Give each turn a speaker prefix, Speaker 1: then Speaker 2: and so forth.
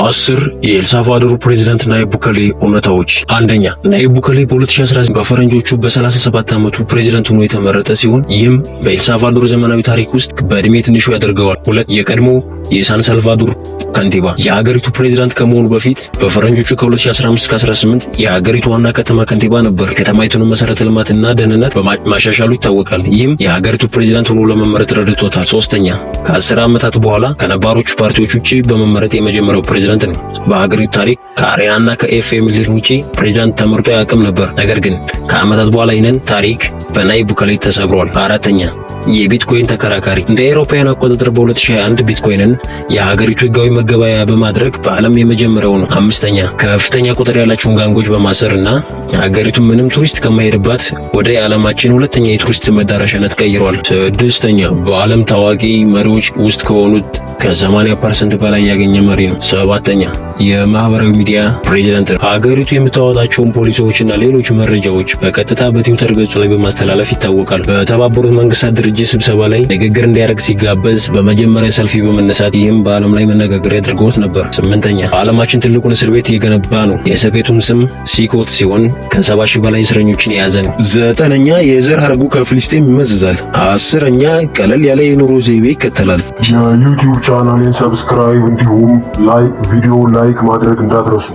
Speaker 1: 10 የኤልሳልቫዶር ፕሬዝዳንት ናይብ ቡኬሌ እውነታዎች። አንደኛ፣ ናይብ ቡኬሌ በ2019 በፈረንጆቹ በ37 ዓመቱ ፕሬዝዳንት ሆኖ የተመረጠ ሲሆን ይህም በኤልሳልቫዶር ዘመናዊ ታሪክ ውስጥ በእድሜ ትንሹ ያደርገዋል። ሁለት፣ የቀድሞ የሳን ሳልቫዶር ከንቲባ የሀገሪቱ ፕሬዝዳንት ከመሆኑ በፊት በፈረንጆቹ ከ2015 እስከ 18 የሀገሪቱ ዋና ከተማ ከንቲባ ነበር። የከተማይቱን መሰረተ ልማትና ደህንነት በማሻሻሉ ይታወቃል። ይህም የሀገሪቱ ፕሬዝዳንት ሆኖ ለመመረጥ ረድቶታል። ሶስተኛ፣ ከ10 ዓመታት በኋላ ከነባሮቹ ፓርቲዎች ውጪ በመመረጥ የመጀመሪያው ፕሬዝዳንት ነው። በሀገሪቱ ታሪክ ከአሪያና ከኤፍኤም ሊን ውጪ ፕሬዝዳንት ተመርጦ ያውቅም ነበር። ነገር ግን ከዓመታት በኋላ ይህንን ታሪክ በናይብ ቡኬሌ ተሰብሯል። አራተኛ፣ የቢትኮይን ተከራካሪ እንደ አውሮፓውያን አቆጣጠር በ2021 ቢትኮይንን የሀገሪቱ ህጋዊ መገበያያ በማድረግ በዓለም የመጀመሪያው ነው። አምስተኛ፣ ከፍተኛ ቁጥር ያላቸውን ጋንጎች በማሰርና ሀገሪቱ ምንም ቱሪስት ከማይሄድባት ወደ የዓለማችን ሁለተኛ የቱሪስት መዳረሻነት ቀይሯል። ስድስተኛ፣ በዓለም ታዋቂ መሪዎች ውስጥ ከሆኑት ከ80% በላይ ያገኘ መሪ ነው። ሰባተኛ፣ የማህበራዊ ሚዲያ ፕሬዝዳንት ነው። ሀገሪቱ የምታወጣቸውን ፖሊሲዎችና ሌሎች መረጃዎች በቀጥታ በትዊተር ገጹ ላይ በማስተላለፍ ይታወቃል። በተባበሩት መንግስታት ድርጅት ስብሰባ ላይ ንግግር እንዲያደርግ ሲጋበዝ በመጀመሪያ ሰልፊ በመነሳት ይህም በዓለም ላይ መነጋገሪያ አድርጎት ነበር። ስምንተኛ፣ በዓለማችን ትልቁን እስር ቤት የገነባ ነው። የእስር ቤቱም ስም ሲኮት ሲሆን ከ70 ሺህ በላይ እስረኞችን የያዘ ነው። ዘጠነኛ፣ የዘር ሐረጉ ከፍልስጤም ይመዝዛል። አስረኛ፣ ቀለል ያለ የኑሮ ዘይቤ ይከተላል።
Speaker 2: የዩቲዩብ ቻናሌን ሰብስክራይብ እንዲሁም ቪዲዮ ላይክ ማድረግ እንዳትረሱ።